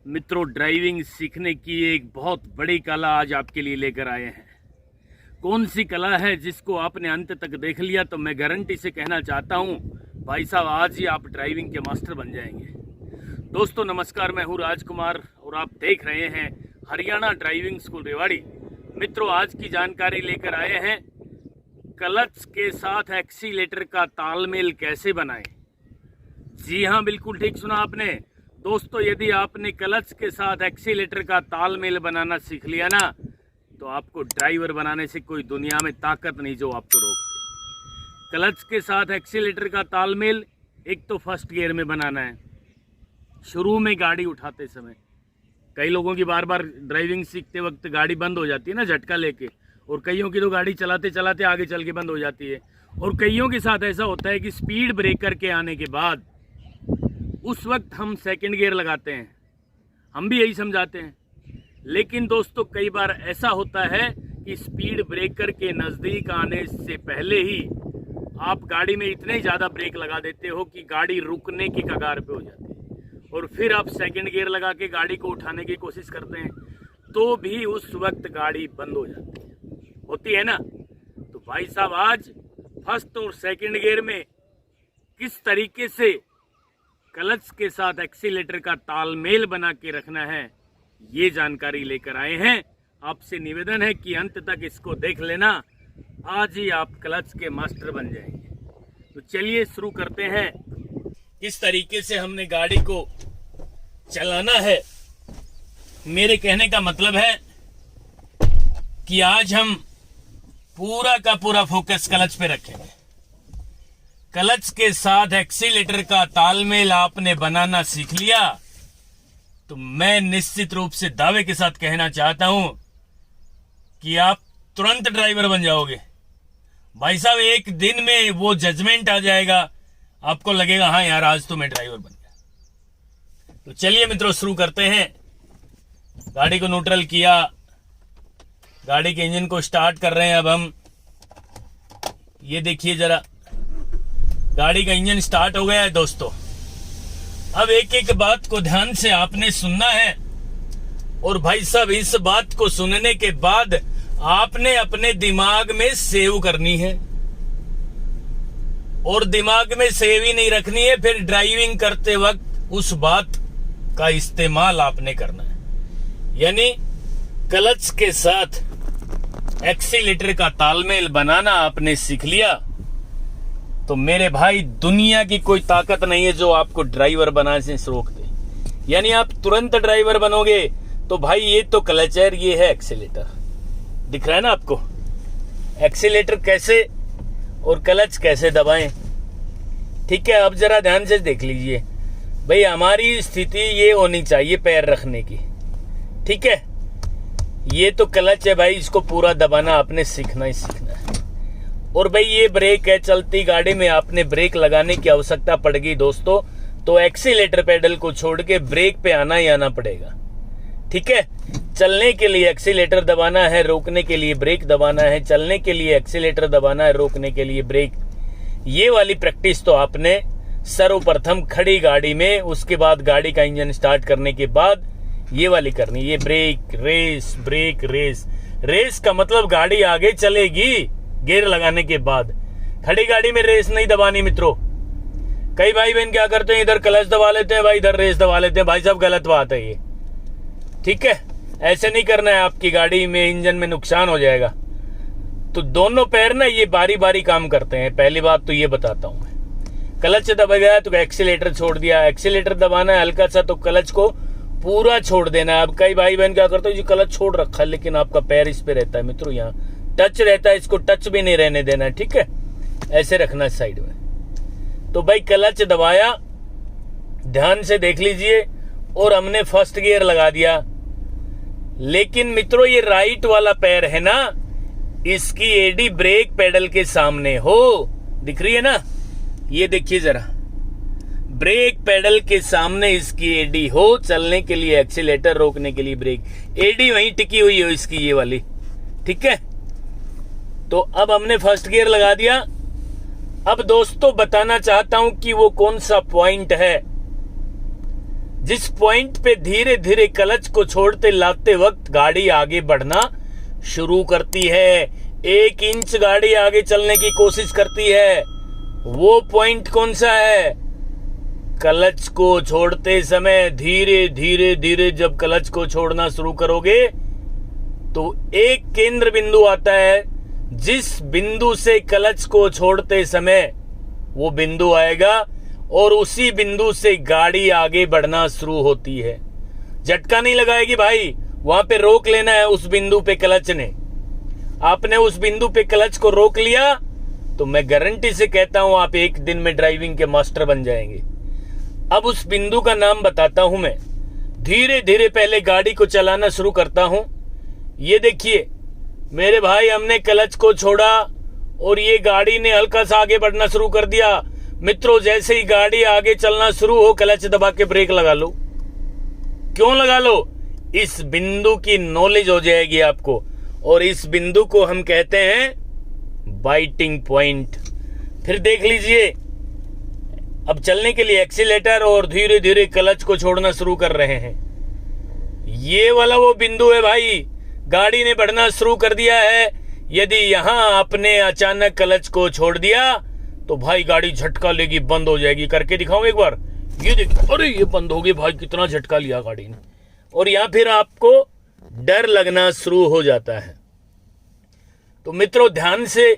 मित्रों, ड्राइविंग सीखने की एक बहुत बड़ी कला आज आपके लिए लेकर आए हैं। कौन सी कला है जिसको आपने अंत तक देख लिया तो मैं गारंटी से कहना चाहता हूं, भाई साहब आज ही आप ड्राइविंग के मास्टर बन जाएंगे। दोस्तों नमस्कार, मैं हूं राजकुमार और आप देख रहे हैं हरियाणा ड्राइविंग स्कूल रेवाड़ी। मित्रों, आज की जानकारी लेकर आए हैं क्लच के साथ एक्सीलेटर का तालमेल कैसे बनाएं। जी हाँ, बिल्कुल ठीक सुना आपने। दोस्तों, यदि आपने क्लच के साथ एक्सीलेटर का तालमेल बनाना सीख लिया ना, तो आपको ड्राइवर बनाने से कोई दुनिया में ताकत नहीं जो आपको रोक दे। क्लच के साथ एक्सीलेटर का तालमेल एक तो फर्स्ट गियर में बनाना है। शुरू में गाड़ी उठाते समय कई लोगों की बार बार ड्राइविंग सीखते वक्त गाड़ी बंद हो जाती है ना, झटका लेके, और कईयों की तो गाड़ी चलाते चलाते आगे चल के बंद हो जाती है। और कईयों के साथ ऐसा होता है कि स्पीड ब्रेकर के आने के बाद उस वक्त हम सेकंड गियर लगाते हैं। हम भी यही समझाते हैं, लेकिन दोस्तों कई बार ऐसा होता है कि स्पीड ब्रेकर के नज़दीक आने से पहले ही आप गाड़ी में इतने ज़्यादा ब्रेक लगा देते हो कि गाड़ी रुकने की कगार पे हो जाती है, और फिर आप सेकंड गियर लगा के गाड़ी को उठाने की कोशिश करते हैं तो भी उस वक्त गाड़ी बंद हो जाती होती है ना। तो भाई साहब आज फर्स्ट और सेकंड गियर में किस तरीके से क्लच के साथ एक्सीलेटर का तालमेल बना के रखना है, ये जानकारी लेकर आए हैं। आपसे निवेदन है कि अंत तक इसको देख लेना, आज ही आप क्लच के मास्टर बन जाएंगे। तो चलिए शुरू करते हैं। किस तरीके से हमने गाड़ी को चलाना है, मेरे कहने का मतलब है कि आज हम पूरा का पूरा फोकस क्लच पे रखेंगे। क्लच के साथ एक्सीलेटर का तालमेल आपने बनाना सीख लिया तो मैं निश्चित रूप से दावे के साथ कहना चाहता हूं कि आप तुरंत ड्राइवर बन जाओगे। भाई साहब एक दिन में वो जजमेंट आ जाएगा, आपको लगेगा हाँ यार आज तो मैं ड्राइवर बन गया। तो चलिए मित्रों शुरू करते हैं। गाड़ी को न्यूट्रल किया, गाड़ी के इंजन को स्टार्ट कर रहे हैं। अब हम ये देखिए जरा, गाड़ी का इंजन स्टार्ट हो गया है दोस्तों। अब एक एक बात को ध्यान से आपने सुनना है, और भाई साहब इस बात को सुनने के बाद आपने अपने दिमाग में सेव करनी है, और दिमाग में सेव ही नहीं रखनी है, फिर ड्राइविंग करते वक्त उस बात का इस्तेमाल आपने करना है। यानी क्लच के साथ एक्सीलेटर का तालमेल बनाना आपने सीख लिया तो मेरे भाई दुनिया की कोई ताकत नहीं है जो आपको ड्राइवर बनाने से रोक दे। यानी आप तुरंत ड्राइवर बनोगे। तो भाई ये तो क्लच है, ये है एक्सीलेटर, दिख रहा है ना आपको। एक्सीलेटर कैसे और क्लच कैसे दबाएं, ठीक है। अब जरा ध्यान से देख लीजिए भाई, हमारी स्थिति ये होनी चाहिए पैर रखने की, ठीक है। ये तो क्लच है भाई, इसको पूरा दबाना आपने सीखना ही सीखना है। और भाई ये ब्रेक है, चलती गाड़ी में आपने ब्रेक लगाने की आवश्यकता पड़ेगी दोस्तों, तो एक्सीलेटर पेडल को छोड़ के ब्रेक पे आना ही आना पड़ेगा, ठीक है। चलने के लिए एक्सीलेटर दबाना है, रोकने के लिए ब्रेक दबाना है। चलने के लिए एक्सीलेटर दबाना है, रोकने के लिए ब्रेक। ये वाली प्रैक्टिस तो आपने सर्वप्रथम खड़ी गाड़ी में, उसके बाद गाड़ी का इंजन स्टार्ट करने के बाद ये वाली करनी। ये brake race, brake race. Race का मतलब गाड़ी आगे चलेगी गियर लगाने के बाद। खड़ी गाड़ी में रेस नहीं दबानी मित्रों। कई भाई बहन क्या करते हैं, इधर क्लच दबा लेते हैं भाई, इधर रेस दबा लेते हैं। भाई साहब गलत बात है ये, ठीक है। ऐसे नहीं करना है, आपकी गाड़ी में इंजन में नुकसान हो जाएगा। तो दोनों पैर ना ये बारी बारी काम करते हैं। पहली बात तो ये बताता हूं मैं, क्लच दबा गया तो एक्सीलेटर छोड़ दिया। एक्सीलेटर दबाना है हल्का सा तो क्लच को पूरा छोड़ देना है। अब कई भाई बहन क्या करते हैं, जी क्लच छोड़ रखा है लेकिन आपका पैर इस पे रहता है मित्रों, यहाँ टच रहता है, इसको टच भी नहीं रहने देना है, ठीक है। ऐसे रखना साइड में। तो भाई क्लच दबाया, ध्यान से देख लीजिए, और हमने फर्स्ट गियर लगा दिया। लेकिन मित्रों ये राइट वाला पैर है ना, इसकी एडी ब्रेक पेडल के सामने हो, दिख रही है ना, ये देखिए जरा, ब्रेक पेडल के सामने इसकी एडी हो। चलने के लिए एक्सीलेटर, रोकने के लिए ब्रेक, एडी वहीं टिकी हुई हो इसकी, ये वाली, ठीक है। तो अब हमने फर्स्ट गियर लगा दिया। अब दोस्तों बताना चाहता हूं कि वो कौन सा पॉइंट है जिस पॉइंट पे धीरे धीरे क्लच को छोड़ते लाते वक्त गाड़ी आगे बढ़ना शुरू करती है, 1 इंच गाड़ी आगे चलने की कोशिश करती है। वो पॉइंट कौन सा है? क्लच को छोड़ते समय धीरे धीरे धीरे जब क्लच को छोड़ना शुरू करोगे तो एक केंद्र बिंदु आता है, जिस बिंदु से क्लच को छोड़ते समय वो बिंदु आएगा और उसी बिंदु से गाड़ी आगे बढ़ना शुरू होती है। झटका नहीं लगाएगी भाई, वहां पे रोक लेना है उस बिंदु पे क्लच ने। आपने उस बिंदु पे क्लच को रोक लिया तो मैं गारंटी से कहता हूं आप एक दिन में ड्राइविंग के मास्टर बन जाएंगे। अब उस बिंदु का नाम बताता हूं मैं। धीरे धीरे पहले गाड़ी को चलाना शुरू करता हूं। ये देखिए मेरे भाई, हमने क्लच को छोड़ा और ये गाड़ी ने हल्का सा आगे बढ़ना शुरू कर दिया। मित्रों, जैसे ही गाड़ी आगे चलना शुरू हो क्लच दबा के ब्रेक लगा लो। क्यों लगा लो? इस बिंदु की नॉलेज हो जाएगी आपको, और इस बिंदु को हम कहते हैं बाइटिंग पॉइंट। फिर देख लीजिए, अब चलने के लिए एक्सीलेटर और धीरे धीरे क्लच को छोड़ना शुरू कर रहे हैं। ये वाला वो बिंदु है भाई, गाड़ी ने बढ़ना शुरू कर दिया है। यदि यहां आपने अचानक क्लच को छोड़ दिया तो भाई गाड़ी झटका लेगी, बंद हो जाएगी। करके दिखाऊं एक बार। ये देखिए, अरे ये बंद हो गई भाई, कितना झटका लिया गाड़ी ने। और यहां फिर आपको डर लगना शुरू हो जाता है। तो मित्रों, ध्यान से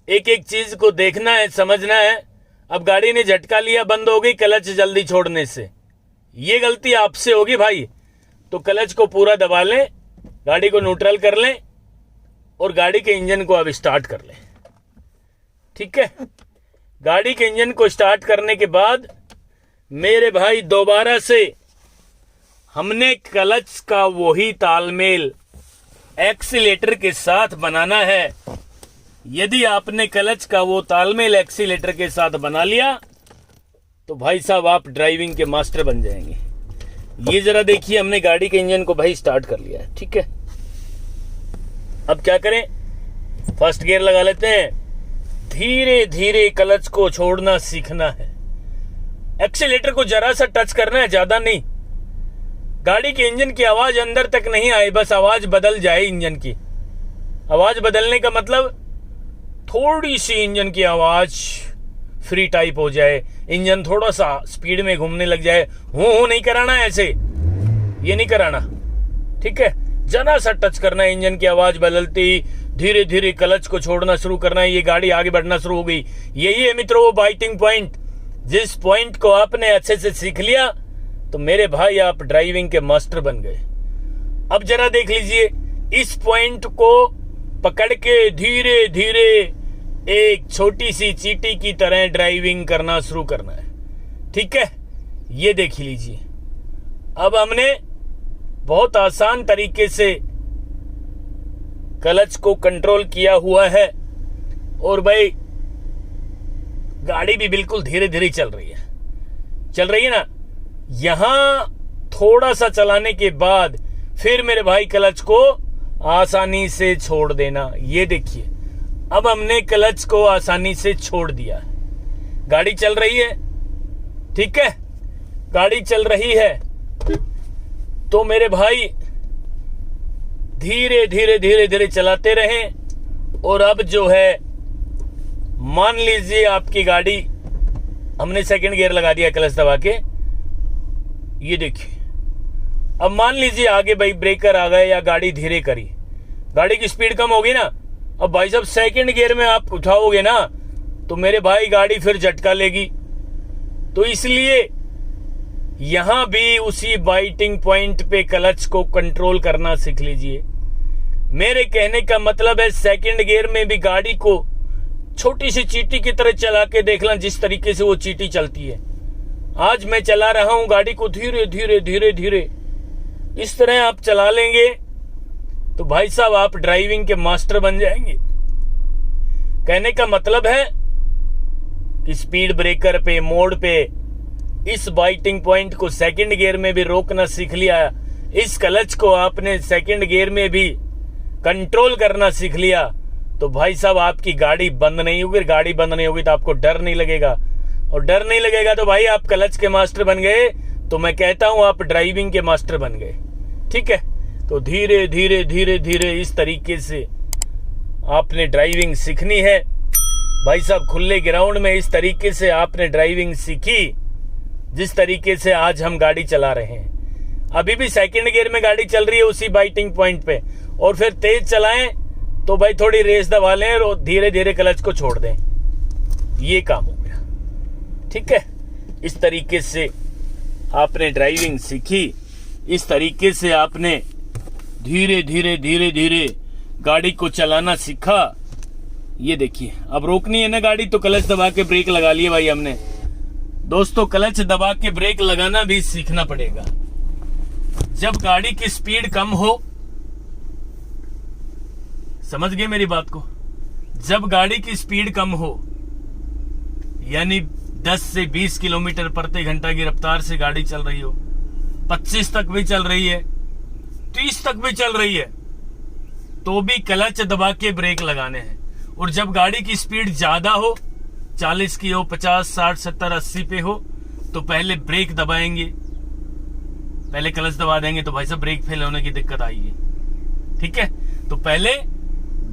एक एक चीज को देखना है, समझना है। अब गाड़ी ने झटका लिया, बंद हो गई क्लच जल्दी छोड़ने से। ये गलती आपसे होगी भाई। तो क्लच को पूरा दबा लें, गाड़ी को न्यूट्रल कर लें और गाड़ी के इंजन को अब स्टार्ट कर लें। ठीक है, गाड़ी के इंजन को स्टार्ट करने के बाद मेरे भाई दोबारा से हमने क्लच का वही तालमेल एक्सीलेटर के साथ बनाना है। यदि आपने क्लच का वो तालमेल एक्सीलेटर के साथ बना लिया तो भाई साहब आप ड्राइविंग के मास्टर बन जाएंगे। ये जरा देखिए, हमने गाड़ी के इंजन को भाई स्टार्ट कर लिया है। ठीक है, अब क्या करें? फर्स्ट गियर लगा लेते हैं। धीरे धीरे क्लच को छोड़ना सीखना है। एक्सीलेटर को जरा सा टच करना है, ज्यादा नहीं। गाड़ी के इंजन की आवाज अंदर तक नहीं आए, बस आवाज बदल जाए इंजन की। आवाज बदलने का मतलब थोड़ी सी इंजन की आवाज फ्री टाइप हो जाए, इंजन थोड़ा सा स्पीड में घूमने लग जाए। हूं नहीं कराना ऐसे, ये नहीं कराना। ठीक है, जरा सा टच करना है, इंजन की आवाज बदलती धीरे धीरे क्लच को छोड़ना शुरू करना है। ये गाड़ी आगे बढ़ना शुरू हो गई। यही है मित्रों वो बाइटिंग पॉइंट। जिस पॉइंट को आपने अच्छे से सीख लिया तो मेरे भाई आप ड्राइविंग के मास्टर बन गए। अब जरा देख लीजिए, इस पॉइंट को पकड़ के धीरे धीरे एक छोटी सी चींटी की तरह ड्राइविंग करना शुरू करना है। ठीक है, ये देख लीजिए। अब हमने बहुत आसान तरीके से क्लच को कंट्रोल किया हुआ है और भाई गाड़ी भी बिल्कुल धीरे धीरे चल रही है ना। यहां थोड़ा सा चलाने के बाद फिर मेरे भाई क्लच को आसानी से छोड़ देना। ये देखिए, अब हमने क्लच को आसानी से छोड़ दिया। गाड़ी चल रही है। ठीक है, गाड़ी चल रही है तो मेरे भाई धीरे धीरे धीरे धीरे चलाते रहें। और अब जो है, मान लीजिए आपकी गाड़ी, हमने सेकंड गियर लगा दिया क्लच दबा के। ये देखिए, अब मान लीजिए आगे भाई ब्रेकर आ गए या गाड़ी धीरे करी, गाड़ी की स्पीड कम होगी ना। अब भाई साहब सेकंड गियर में आप उठाओगे ना तो मेरे भाई गाड़ी फिर झटका लेगी। तो इसलिए यहां भी उसी बाइटिंग पॉइंट पे क्लच को कंट्रोल करना सीख लीजिए। मेरे कहने का मतलब है, सेकंड गियर में भी गाड़ी को छोटी सी चींटी की तरह चला के देखना, जिस तरीके से वो चींटी चलती है। आज मैं चला रहा हूं गाड़ी को धीरे धीरे धीरे धीरे, इस तरह आप चला लेंगे तो भाई साहब आप ड्राइविंग के मास्टर बन जाएंगे। कहने का मतलब है कि स्पीड ब्रेकर पे, मोड़ पे इस बाइटिंग पॉइंट को सेकंड गियर में भी रोकना सीख लिया, इस क्लच को आपने सेकंड गियर में भी कंट्रोल करना सीख लिया तो भाई साहब आपकी गाड़ी बंद नहीं होगी। गाड़ी बंद नहीं होगी तो आपको डर नहीं लगेगा, और डर नहीं लगेगा तो भाई आप क्लच के मास्टर बन गए। तो मैं कहता हूं आप ड्राइविंग के मास्टर बन गए। ठीक है, तो धीरे धीरे धीरे धीरे इस तरीके से आपने ड्राइविंग सीखनी है भाई साहब। खुले ग्राउंड में इस तरीके से आपने ड्राइविंग सीखी जिस तरीके से आज हम गाड़ी चला रहे हैं। अभी भी सेकंड गियर में गाड़ी चल रही है उसी बाइटिंग पॉइंट पे, और फिर तेज चलाएं तो भाई थोड़ी रेस दबा लें और धीरे धीरे क्लच को छोड़ दें, ये काम हो गया। ठीक है, इस तरीके से आपने ड्राइविंग सीखी, इस तरीके से आपने धीरे धीरे धीरे धीरे गाड़ी को चलाना सीखा। ये देखिए, अब रोकनी है ना गाड़ी तो क्लच दबा के ब्रेक लगा लिए भाई हमने। दोस्तों, क्लच दबा के ब्रेक लगाना भी सीखना पड़ेगा। जब गाड़ी की स्पीड कम हो, समझ गए मेरी बात को, जब गाड़ी की स्पीड कम हो यानी 10 से 20 किलोमीटर प्रति घंटा की रफ्तार से गाड़ी चल रही हो, 25 तक भी चल रही है, 30 तक भी चल रही है, तो भी क्लच दबा के ब्रेक लगाने हैं। और जब गाड़ी की स्पीड ज्यादा हो, 40 की हो, 50, 60, 70, 80 पे हो, तो पहले ब्रेक दबाएंगे, पहले क्लच दबा देंगे तो भाई साहब ब्रेक फेल होने की दिक्कत आएगी। ठीक है, तो पहले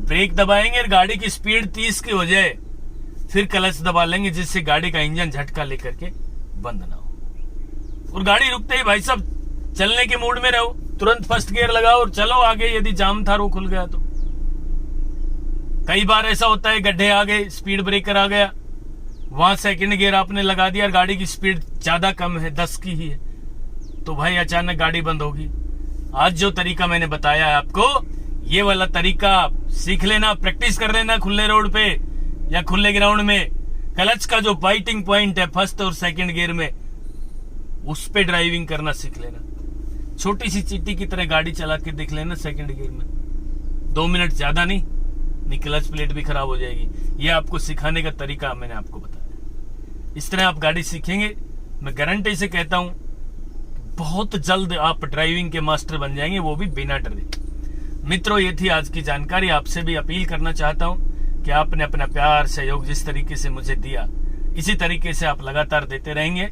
ब्रेक दबाएंगे और गाड़ी की स्पीड 30 की हो जाए, फिर क्लच दबा लेंगे जिससे गाड़ी का इंजन झटका लेकर के बंद ना हो। और गाड़ी रुकते ही भाई साहब चलने के मूड में रहो, तुरंत फर्स्ट गियर लगाओ और चलो आगे। यदि जाम था, रो खुल गया तो कई बार ऐसा होता है, गड्ढे आ गए, स्पीड ब्रेकर आ गया, वहां सेकंड गियर आपने लगा दिया और गाड़ी की स्पीड ज्यादा कम है, 10 की ही है, तो भाई अचानक गाड़ी बंद होगी। आज जो तरीका मैंने बताया है आपको, ये वाला तरीका सीख लेना, प्रैक्टिस कर लेना खुले रोड पे या खुले ग्राउंड में। क्लच का जो बाइटिंग पॉइंट है फर्स्ट और सेकंड गियर में, उस पे ड्राइविंग करना सीख लेना। छोटी सी चींटी की तरह गाड़ी चला के देख लेना सेकंड गियर में, 2 मिनट ज्यादा नहीं, क्लच प्लेट भी खराब हो जाएगी। ये आपको सिखाने का तरीका मैंने आपको बताया। इस तरह आप गाड़ी सीखेंगे, मैं गारंटी से कहता हूं बहुत जल्द आप ड्राइविंग के मास्टर बन जाएंगे, वो भी बिना डरे। मित्रों, ये थी आज की जानकारी। आपसे भी अपील करना चाहता हूं कि आपने अपना प्यार सहयोग जिस तरीके से मुझे दिया, इसी तरीके से आप लगातार देते रहेंगे।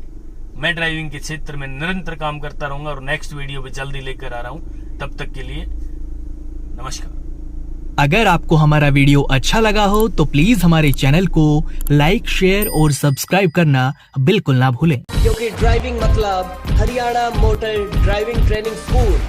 मैं ड्राइविंग के क्षेत्र में निरंतर काम करता रहूंगा और नेक्स्ट वीडियो भी जल्दी लेकर आ रहा हूं। तब तक के लिए नमस्कार। अगर आपको हमारा वीडियो अच्छा लगा हो तो प्लीज हमारे चैनल को लाइक, शेयर और सब्सक्राइब करना बिल्कुल ना भूलें, क्योंकि ड्राइविंग मतलब Haryana motor driving training school.